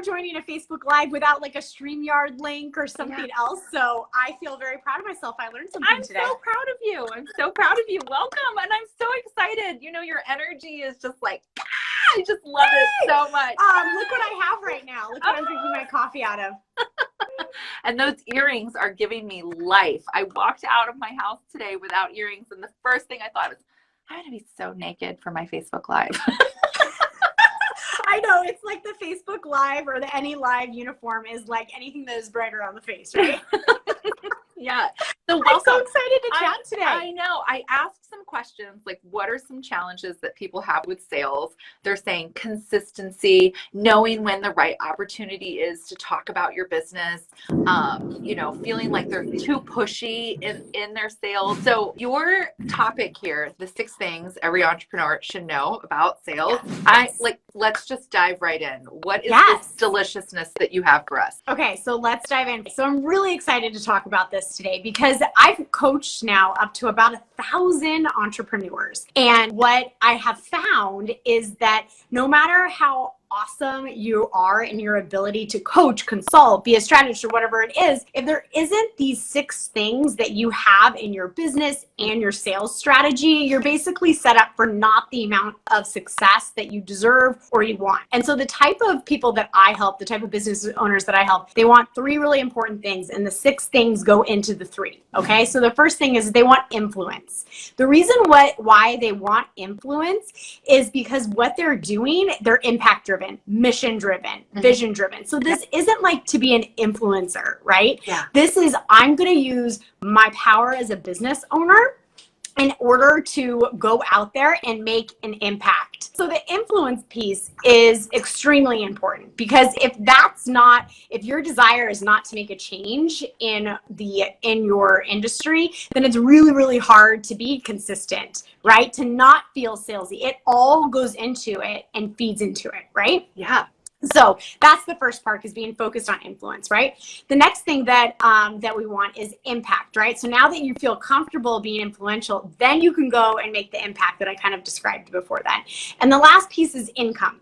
joining a Facebook Live without like a StreamYard link or something else. So I feel very proud of myself. I learned something today. I'm so proud of you. I'm so proud of you. Welcome. And I'm so excited. You know, your energy is just like, I just love it so much. Look what I have right now. Look what I'm drinking my coffee out of. And those earrings are giving me life. I walked out of my house today without earrings. And the first thing I thought was, I'm going to be so naked for my Facebook Live. I know, it's like the Facebook Live or the any live uniform is like anything that is brighter on the face, right? Yeah. So I'm so excited to chat today. I know. I asked some questions like, what are some challenges that people have with sales? They're saying consistency, knowing when the right opportunity is to talk about your business, you know, feeling like they're too pushy in their sales. So your topic here, the 6 things every entrepreneur should know about sales. Let's just dive right in. What is this deliciousness that you have for us? Okay, so let's dive in. So I'm really excited to talk about this today because I've coached now up to about 1,000 entrepreneurs. And what I have found is that no matter how awesome you are in your ability to coach, consult, be a strategist, or whatever it is, if there isn't these 6 things that you have in your business and your sales strategy, you're basically set up for not the amount of success that you deserve or you want. And so the type of people that I help, the type of business owners that I help, they want 3 really important things, and the 6 things go into the 3. Okay, so the first thing is they want influence. The reason why they want influence is because what they're doing, they're impact driven, mission driven, vision driven. So this isn't like to be an influencer, right? Yeah. This is, I'm going to use my power as a business owner in order to go out there and make an impact. So the influence piece is extremely important because if your desire is not to make a change in your industry, then it's really, really hard to be consistent, right? To not feel salesy. It all goes into it and feeds into it, right? Yeah. So that's the first part, is being focused on influence, right? The next thing that we want is impact, right? So now that you feel comfortable being influential, then you can go and make the impact that I kind of described before that. And the last piece is income.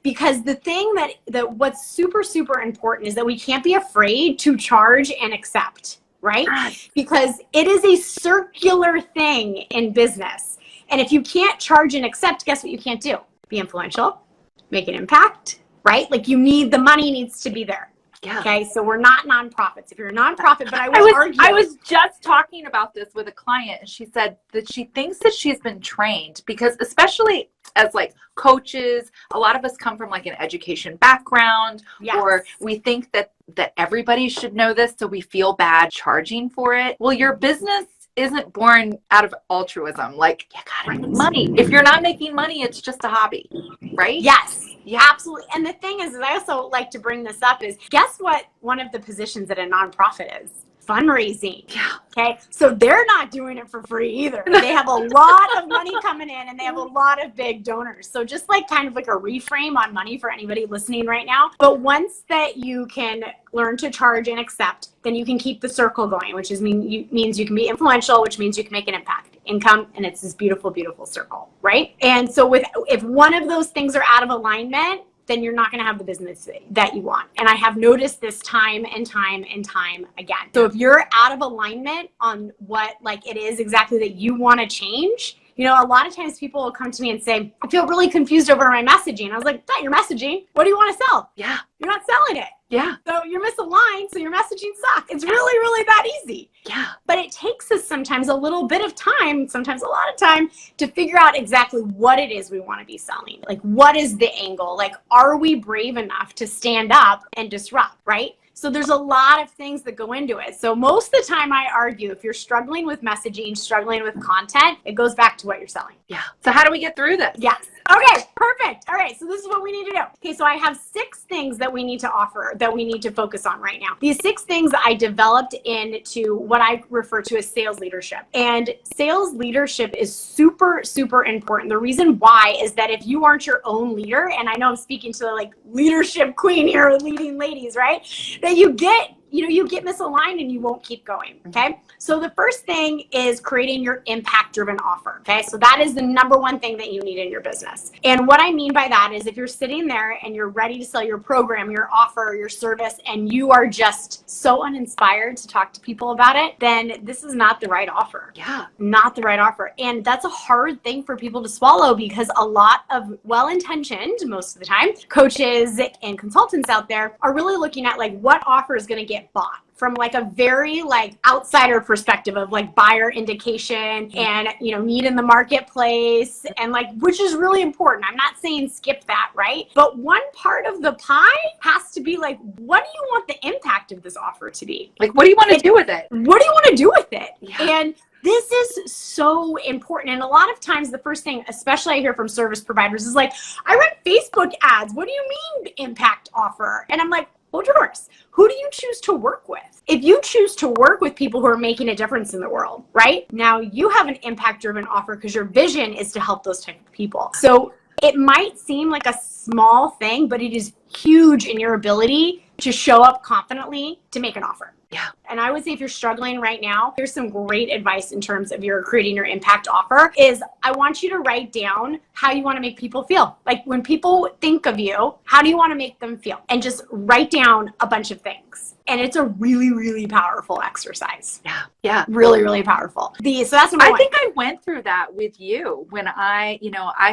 Because the thing that what's super, super important is that we can't be afraid to charge and accept, right? Because it is a circular thing in business. And if you can't charge and accept, guess what you can't do? Be influential, make an impact, right? Like the money needs to be there. Yeah. Okay. So we're not nonprofits. If you're a nonprofit, but I was just talking about this with a client, and she said that she thinks that she's been trained because, especially as like coaches, a lot of us come from like an education background, or we think that everybody should know this. So we feel bad charging for it. Well, your business isn't born out of altruism. Like, you gotta make money. If you're not making money, it's just a hobby, right? Yes. Yeah, absolutely. And the thing is I also like to bring this up is, guess what one of the positions at a nonprofit is? Fundraising. Yeah. Okay. So they're not doing it for free either. They have a lot of money coming in and they have a lot of big donors. So just like kind of like a reframe on money for anybody listening right now. But once that you can learn to charge and accept, then you can keep the circle going, which means you can be influential, which means you can make an impact, income, and it's this beautiful, beautiful circle, right? And so if one of those things are out of alignment, then you're not going to have the business that you want. And I have noticed this time and time and time again. So if you're out of alignment on what like it is exactly that you want to change, you know, a lot of times people will come to me and say, I feel really confused over my messaging. I was like, your messaging. What do you want to sell? Yeah. You're not selling it. Yeah. So you're misaligned, so your messaging sucks. It's really, really that easy. Yeah. But it takes us sometimes a little bit of time, sometimes a lot of time, to figure out exactly what it is we want to be selling. Like, what is the angle? Like, are we brave enough to stand up and disrupt, right? So there's a lot of things that go into it. So most of the time I argue, if you're struggling with messaging, struggling with content, it goes back to what you're selling. Yeah. So how do we get through this? Yes. Okay, perfect. All right, so this is what we need to do. Okay, so I have 6 things that we need to offer, that we need to focus on right now. These 6 things I developed into what I refer to as sales leadership. And sales leadership is super, super important. The reason why is that if you aren't your own leader, and I know I'm speaking to the like leadership queen here, leading ladies, right? That you get you get misaligned and you won't keep going. Okay. So the first thing is creating your impact driven offer. Okay. So that is the number one thing that you need in your business. And what I mean by that is if you're sitting there and you're ready to sell your program, your offer, your service, and you are just so uninspired to talk to people about it, then this is not the right offer. Yeah. Not the right offer. And that's a hard thing for people to swallow because a lot of well-intentioned, most of the time, coaches and consultants out there are really looking at like what offer is going to get bought from like a very like outsider perspective of like buyer indication and, need in the marketplace and like, which is really important. I'm not saying skip that, right? But one part of the pie has to be like, what do you want the impact of this offer to be? Like, what do you want to do with it? What do you want to do with it? Yeah. And this is so important. And a lot of times the first thing, especially I hear from service providers, is like, I run Facebook ads. What do you mean impact offer? And I'm like, hold your horse. Who do you choose to work with? If you choose to work with people who are making a difference in the world, right? Now you have an impact-driven offer because your vision is to help those type of people. So it might seem like a small thing, but it is huge in your ability to show up confidently to make an offer. Yeah. And I would say if you're struggling right now, here's some great advice in terms of your creating your impact offer is I want you to write down how you want to make people feel. Like when people think of you, how do you want to make them feel? And just write down a bunch of things. And it's a really, really powerful exercise. Yeah. Yeah. Really, really powerful. So that's number one. I think I went through that with you when I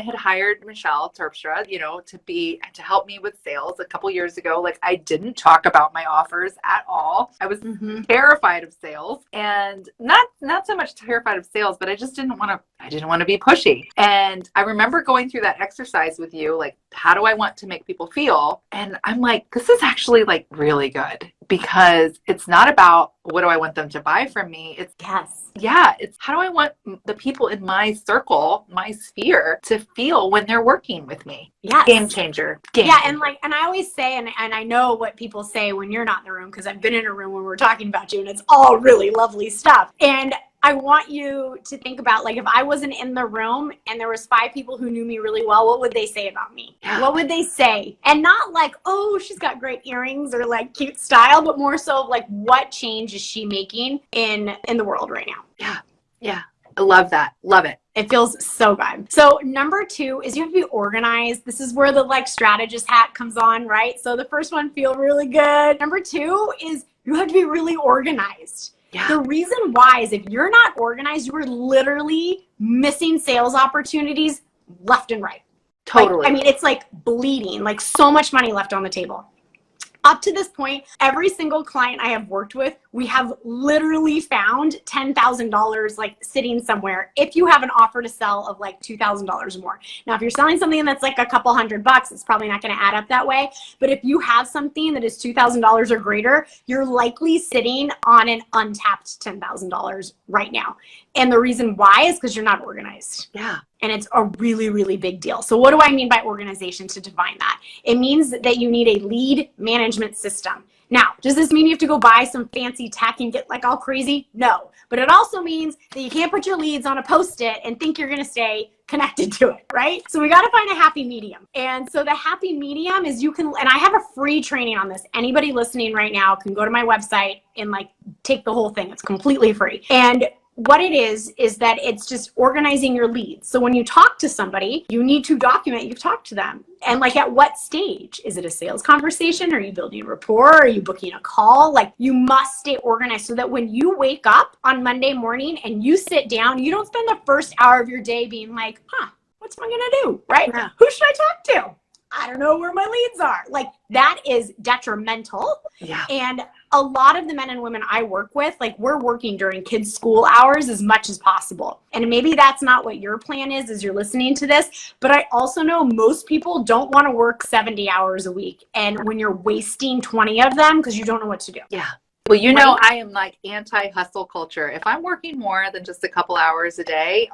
had hired Michelle Terpstra, to help me with sales a couple years ago. Like I didn't talk about my offers at all. I was terrified of sales and not so much terrified of sales, but I just didn't want to be pushy. And I remember going through that exercise with you, like, how do I want to make people feel? And I'm like, this is actually like really good because it's not about what do I want them to buy from me? It's it's how do I want the people in my circle, my sphere to feel when they're working with me? Yes. Game changer. And I always say, and I know what people say when you're not in the room, because I've been in a room when we're talking about you and it's all really lovely stuff. And I want you to think about, like, if I wasn't in the room and there was 5 people who knew me really well, what would they say about me? Yeah. What would they say? And not like, oh, she's got great earrings or like cute style, but more so like what change is she making in the world right now? Yeah. Yeah. I love that. Love it. It feels so good. So number 2 is you have to be organized. This is where the like strategist hat comes on, right? So the first one, feel really good. Number 2 is you have to be really organized. Yeah. The reason why is if you're not organized, you are literally missing sales opportunities left and right. Totally. Like, it's like bleeding, like so much money left on the table. Up to this point, every single client I have worked with, we have literally found $10,000 like sitting somewhere if you have an offer to sell of like $2,000 or more. Now, if you're selling something that's like a couple $100, it's probably not going to add up that way. But if you have something that is $2,000 or greater, you're likely sitting on an untapped $10,000 right now. And the reason why is because you're not organized. Yeah. And it's a really, really big deal. So what do I mean by organization to define that? It means that you need a lead management system. Now, does this mean you have to go buy some fancy tech and get like all crazy? No. But it also means that you can't put your leads on a Post-it and think you're going to stay connected to it, right? So we got to find a happy medium. And so the happy medium is and I have a free training on this. Anybody listening right now can go to my website and like take the whole thing. It's completely free. And what it is that it's just organizing your leads. So when you talk to somebody, you need to document you've talked to them. And like at what stage? Is it a sales conversation? Are you building rapport? Are you booking a call? Like you must stay organized so that when you wake up on Monday morning and you sit down, you don't spend the first hour of your day being like, what's am I going to do? Right? Yeah. Who should I talk to? I don't know where my leads are. Like that is detrimental. Yeah. And a lot of the men and women I work with, like we're working during kids' school hours as much as possible. And maybe that's not what your plan is as you're listening to this. But I also know most people don't want to work 70 hours a week. And when you're wasting 20 of them because you don't know what to do. Yeah. Well, you know, I am like anti-hustle culture. If I'm working more than just a couple hours a day,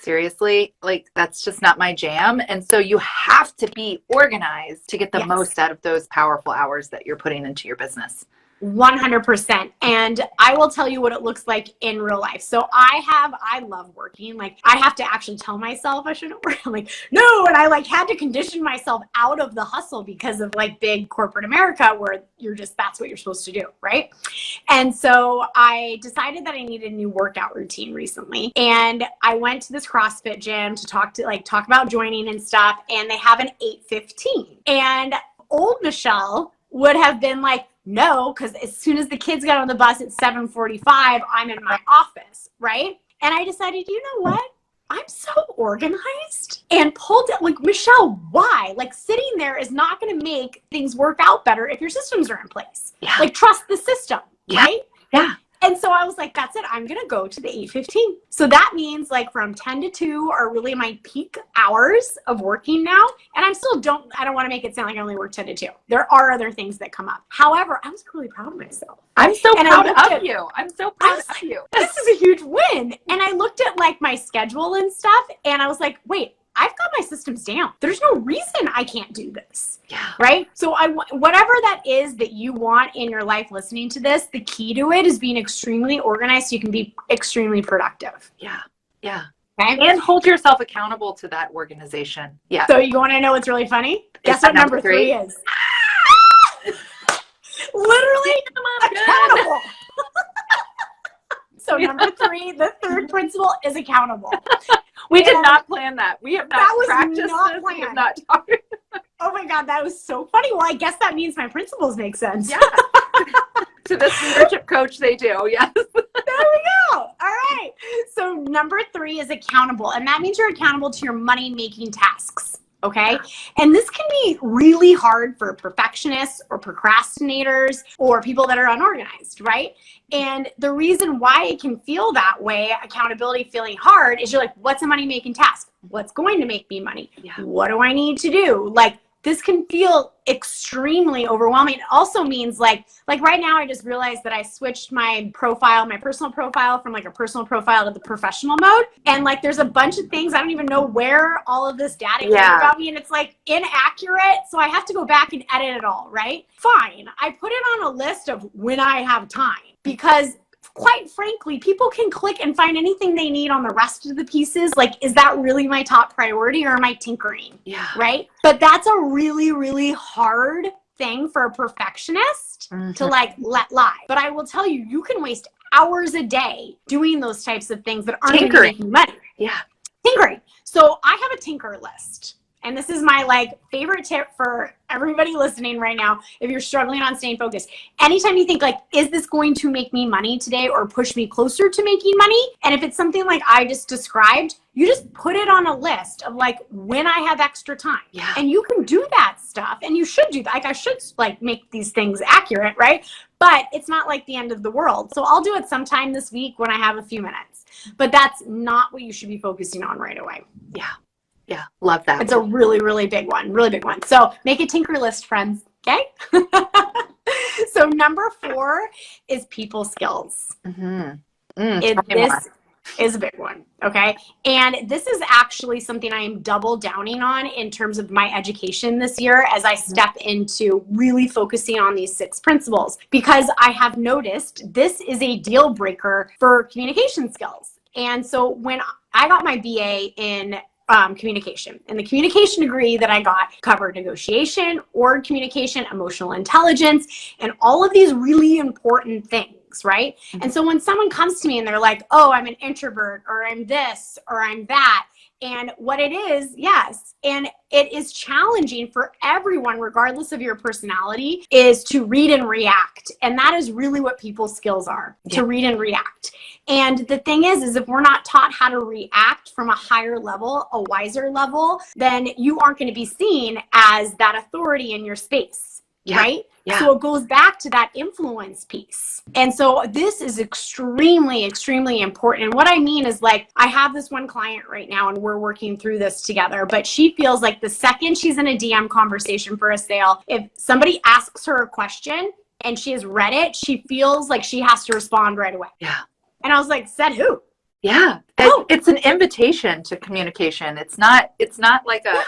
seriously, like that's just not my jam. And so you have to be organized to get the most out of those powerful hours that you're putting into your business. 100%. And I will tell you what it looks like in real life. So I love working. Like, I have to actually tell myself I shouldn't work. I'm like, no. And I like had to condition myself out of the hustle because of like big corporate America where that's what you're supposed to do. Right. And so I decided that I needed a new workout routine recently. And I went to this CrossFit gym to talk about joining and stuff. And they have an 8:15. And old Michelle would have been like, no, because as soon as the kids got on the bus at 7:45, I'm in my office, right? And I decided, you know what? I'm so organized and pulled it. Like, Michelle, why? Like, sitting there is not going to make things work out better if your systems are in place. Yeah. Like, trust the system, right? Yeah. And so I was like, that's it. I'm going to go to the 8:15. So that means like from 10 to 2 are really my peak hours of working now. And I don't want to make it sound like I only work 10 to 2. There are other things that come up. However, I was really proud of myself. I'm so proud of you. I'm so proud of you. This is a huge win. And I looked at like my schedule and stuff and I was like, wait, I've got my systems down. There's no reason I can't do this. Yeah. Right. So whatever that is that you want in your life listening to this, the key to it is being extremely organized so you can be extremely productive. Yeah. Yeah. Okay. And hold yourself accountable to that organization. Yeah. So you want to know what's really funny? Guess what number 3 is? Literally accountable. So number 3, the third principle is accountable. We did not plan that. We have not practiced not this. planned. We have not talked. Oh my God, that was so funny. Well, I guess that means my principles make sense. Yeah. To this leadership coach, they do. Yes. There we go. All right. So number 3 is accountable. And that means you're accountable to your money-making tasks. Okay. And this can be really hard for perfectionists or procrastinators or people that are unorganized, right? And the reason why it can feel that way, accountability feeling hard, is you're like, what's a money-making task? What's going to make me money? Yeah. What do I need to do? Like, this can feel extremely overwhelming. It also means like right now I just realized that I switched my personal profile from like a personal profile to the professional mode. And like there's a bunch of things, I don't even know where all of this data came about me, and it's like inaccurate. So I have to go back and edit it all, right? Fine. I put it on a list of when I have time because quite frankly, people can click and find anything they need on the rest of the pieces. Like, is that really my top priority or am I tinkering? Yeah. Right? But that's a really, really hard thing for a perfectionist to like let lie. But I will tell you, you can waste hours a day doing those types of things that aren't going to make you money. Yeah. Tinkering. So I have a tinker list. And this is my like favorite tip for everybody listening right now. If you're struggling on staying focused, anytime you think like, is this going to make me money today or push me closer to making money? And if it's something like I just described, you just put it on a list of like when I have extra time. Yeah. And you can do that stuff and you should do that. Like I should like make these things accurate, right? But it's not like the end of the world. So I'll do it sometime this week when I have a few minutes. But that's not what you should be focusing on right away. Yeah. Yeah, love that. It's a really, really big one. Really big one. So make a tinker list, friends. Okay. So number 4 is people skills. This is a big one. Okay. And this is actually something I am double downing on in terms of my education this year as I step into really focusing on these 6 principles, because I have noticed this is a deal breaker for communication skills. And so when I got my BA in communication. And the communication degree that I got covered negotiation, org communication, emotional intelligence, and all of these really important things, right? And so when someone comes to me and they're like, oh, I'm an introvert, or I'm this, or I'm that, and what it is, yes, and it is challenging for everyone, regardless of your personality, is to read and react. And that is really what people's skills are, to read and react. And the thing is if we're not taught how to react from a higher level, a wiser level, then you aren't going to be seen as that authority in your space, right? Yeah. So it goes back to that influence piece. And so this is extremely, extremely important. And what I mean is like, I have this one client right now and we're working through this together, but she feels like the second she's in a DM conversation for a sale, if somebody asks her a question and she has read it, she feels like she has to respond right away. Yeah. And I was like, said who? Yeah. It's an invitation to communication. It's not like a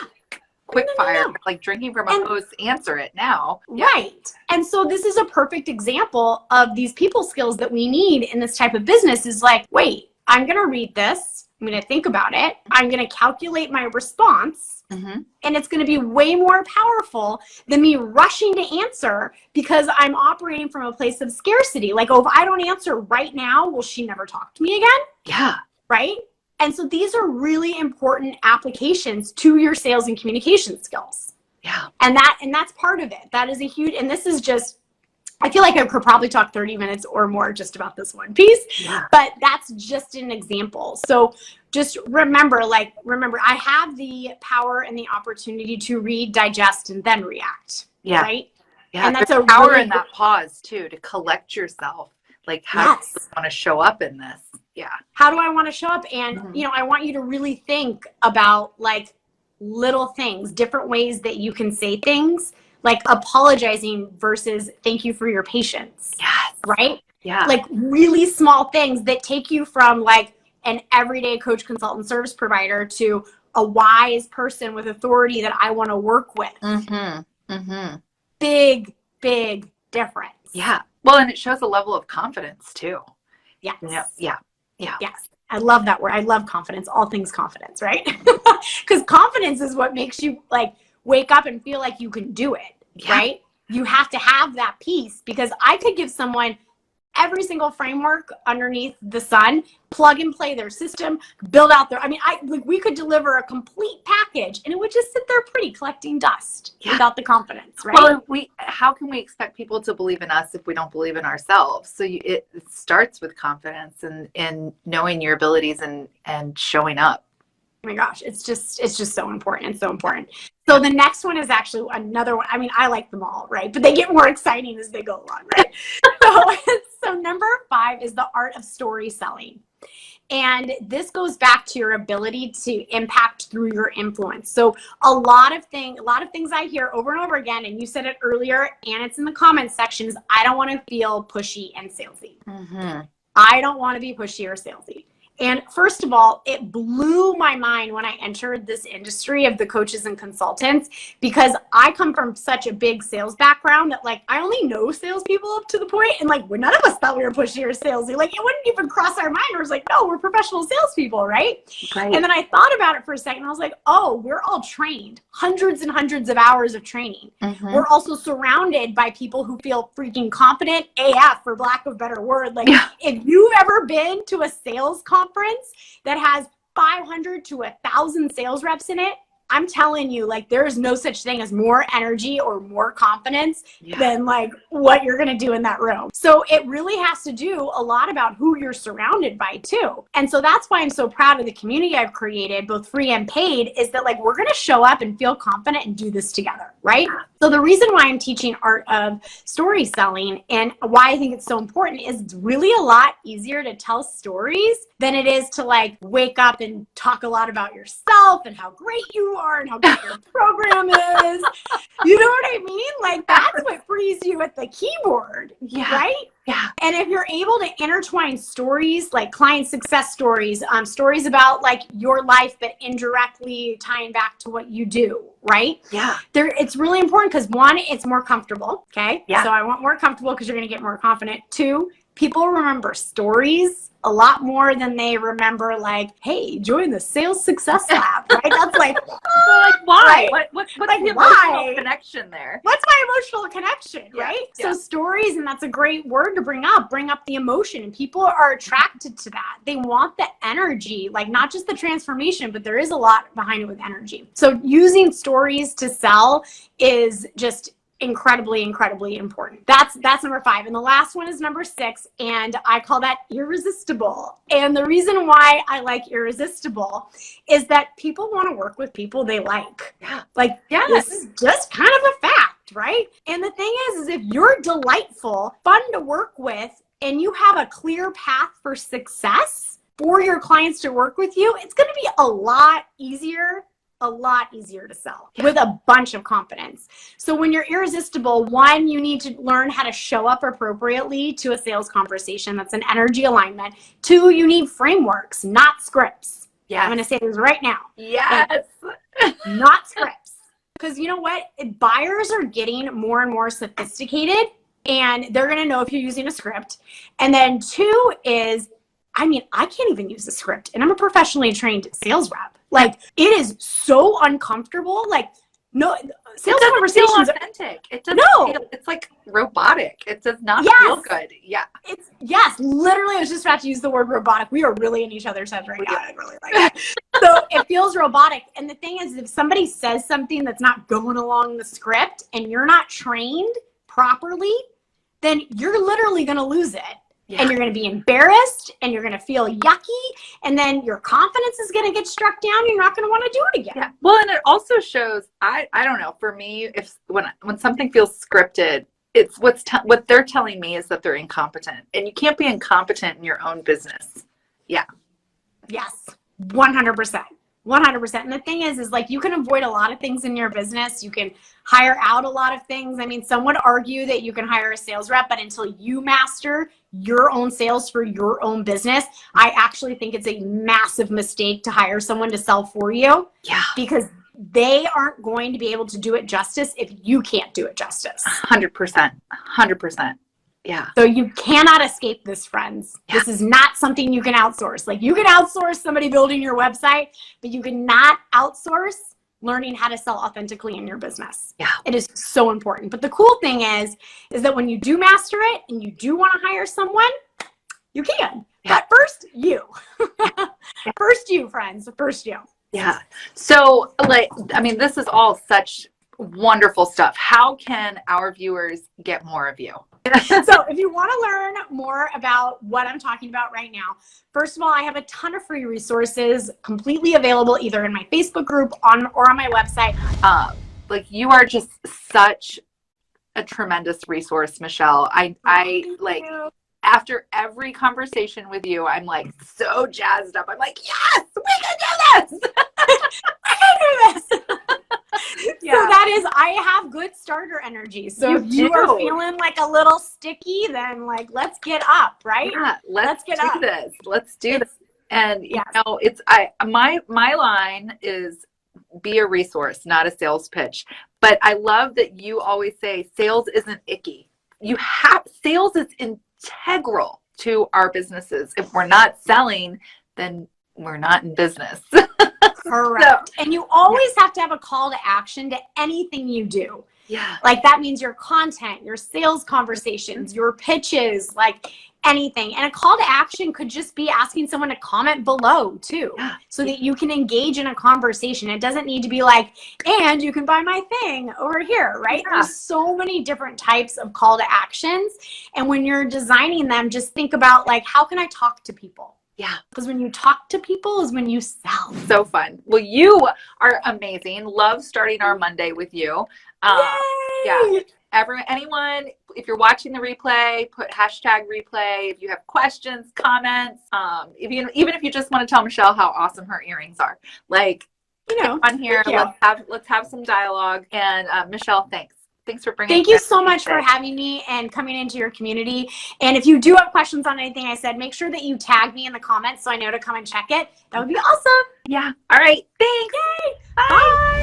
quick fire, like drinking from a hose, answer it now. Yeah. Right. And so this is a perfect example of these people skills that we need in this type of business is like, wait, I'm going to read this. I'm going to think about it. I'm going to calculate my response. Mm-hmm. And it's going to be way more powerful than me rushing to answer because I'm operating from a place of scarcity. Like, oh, if I don't answer right now, will she never talk to me again? Yeah. Right. And so these are really important applications to your sales and communication skills. Yeah. And that's part of it. That is a huge, and this is just, I feel like I could probably talk 30 minutes or more just about this one piece, but that's just an example. So just remember, I have the power and the opportunity to read, digest, and then react. Yeah. Right. Yeah. And that's a a power really in that pause too, to collect yourself. Like, how do you want to show up in this? Yeah. How do I want to show up? And, I want you to really think about like little things, different ways that you can say things, like apologizing versus thank you for your patience. Yes. Right? Yeah. Like really small things that take you from like an everyday coach, consultant, service provider to a wise person with authority that I want to work with. Mm-hmm. Mm-hmm. Big, big difference. Yeah. Well, and it shows a level of confidence too. Yes. Yeah. Yeah. Yes. I love that word. I love confidence. All things confidence, right? Because confidence is what makes you like wake up and feel like you can do it, right? You have to have that piece because I could give someone every single framework underneath the sun, plug and play their system, build out we could deliver a complete package and it would just sit there pretty collecting dust without the confidence, right? Well, how can we expect people to believe in us if we don't believe in ourselves? So it starts with confidence and knowing your abilities and showing up. Oh my gosh, it's just so important. It's so important. So the next one is actually another one. I mean, I like them all, right? But they get more exciting as they go along, right? So number 5 is the art of story selling. And this goes back to your ability to impact through your influence. So a lot of things I hear over and over again, and you said it earlier, and it's in the comments section, is I don't want to feel pushy and salesy. Mm-hmm. I don't want to be pushy or salesy. And first of all, it blew my mind when I entered this industry of the coaches and consultants, because I come from such a big sales background that like, I only know salespeople up to the point, and like, none of us thought we were pushy or salesy. Like it wouldn't even cross our mind. I was like, no, we're professional salespeople, right? And then I thought about it for a second. And I was like, oh, we're all trained, hundreds and hundreds of hours of training. Mm-hmm. We're also surrounded by people who feel freaking competent AF, for lack of a better word. Like if you've ever been to a sales conference that has 500 to 1,000 sales reps in it, I'm telling you, like, there is no such thing as more energy or more confidence than like what you're going to do in that room. So it really has to do a lot about who you're surrounded by too. And so that's why I'm so proud of the community I've created, both free and paid, is that like, we're going to show up and feel confident and do this together. Right. So the reason why I'm teaching art of story selling and why I think it's so important is it's really a lot easier to tell stories than it is to like wake up and talk a lot about yourself and how great you are and how great your program is. You know what I mean? Like that's what frees you at the keyboard. Yeah. Right? Yeah. And if you're able to intertwine stories, like client success stories, stories about like your life, but indirectly tying back to what you do, right? Yeah. It's really important because 1, it's more comfortable. Okay. Yeah. So I want more comfortable because you're going to get more confident. 2, people remember stories a lot more than they remember like, hey, join the sales success lab, right? That's like, like why? Right? What's like, the emotional connection there? What's my emotional connection, right? Yeah. So stories, and that's a great word to bring up the emotion, and people are attracted to that. They want the energy, like not just the transformation, but there is a lot behind it with energy. So using stories to sell is just incredibly important. That's number 5. And the last one is number 6. And I call that irresistible. And the reason why I like irresistible is that people want to work with people they like. Yeah. Like, this is just kind of a fact, right? And the thing is if you're delightful, fun to work with, and you have a clear path for success for your clients to work with you, it's going to be a lot easier to sell with a bunch of confidence. So when you're irresistible, 1, you need to learn how to show up appropriately to a sales conversation. That's an energy alignment. 2, you need frameworks, not scripts. Yeah. I'm going to say this right now. Yes. Not scripts. Because you know what? Buyers are getting more and more sophisticated, and they're going to know if you're using a script. And then 2 is, I mean, I can't even use a script, and I'm a professionally trained sales rep. Like, it is so uncomfortable. Like, no, sales conversations feel authentic. It doesn't feel, it's like robotic. It does not feel good. Yeah. Yes, literally, I was just about to use the word robotic. We are really in each other's heads right now. I really like that. So it feels robotic. And the thing is, if somebody says something that's not going along the script and you're not trained properly, then you're literally going to lose it. Yeah. And you're going to be embarrassed, and you're going to feel yucky, and then your confidence is going to get struck down. You're not going to want to do it again. Yeah. Well, and it also shows, I don't know, for me, if when something feels scripted, it's what they're telling me is that they're incompetent, and you can't be incompetent in your own business. Yeah. Yes, 100%. 100%. And the thing is like, you can avoid a lot of things in your business. You can hire out a lot of things. I mean, some would argue that you can hire a sales rep, but until you master your own sales for your own business, I actually think it's a massive mistake to hire someone to sell for you. Yeah. Because they aren't going to be able to do it justice if you can't do it justice. 100%. 100%. Yeah. So you cannot escape this, friends. Yeah. This is not something you can outsource. Like, you can outsource somebody building your website, but you cannot outsource learning how to sell authentically in your business. Yeah. It is so important. But the cool thing is that when you do master it and you do want to hire someone, you can. Yeah. But first, you. First you, friends. First you. Yeah. So, this is all such wonderful stuff. How can our viewers get more of you? So if you want to learn more about what I'm talking about right now, first of all, I have a ton of free resources completely available either in my Facebook group or on my website. You are just such a tremendous resource, Michelle. After every conversation with you, I'm like so jazzed up. I'm like, yes, we can do this. I can do this. Yeah. So that is, I have good starter energy. So if you are feeling like a little sticky, then let's get up, right? Yeah, let's get up. Let's do this. And my line is be a resource, not a sales pitch. But I love that you always say sales isn't icky. Sales is integral to our businesses. If we're not selling, then we're not in business. Correct. And you always have to have a call to action to anything you do. Yeah. Like, that means your content, your sales conversations, your pitches, anything. And a call to action could just be asking someone to comment below too, so that you can engage in a conversation. It doesn't need to be like, and you can buy my thing over here, right? Yeah. There's so many different types of call to actions. And when you're designing them, just think about how can I talk to people? Yeah. Because when you talk to people is when you sell. So fun. Well, you are amazing. Love starting our Monday with you. Yay! Yeah. Anyone, if you're watching the replay, put #replay. If you have questions, comments, even if you just want to tell Michelle how awesome her earrings are, on here, let's have some dialogue. And Michelle, thanks. Thanks for bringing. Thank you so much for having me and coming into your community. And if you do have questions on anything I said, make sure that you tag me in the comments so I know to come and check it. That would be awesome. Yeah. All right. Thanks. Yay. Bye.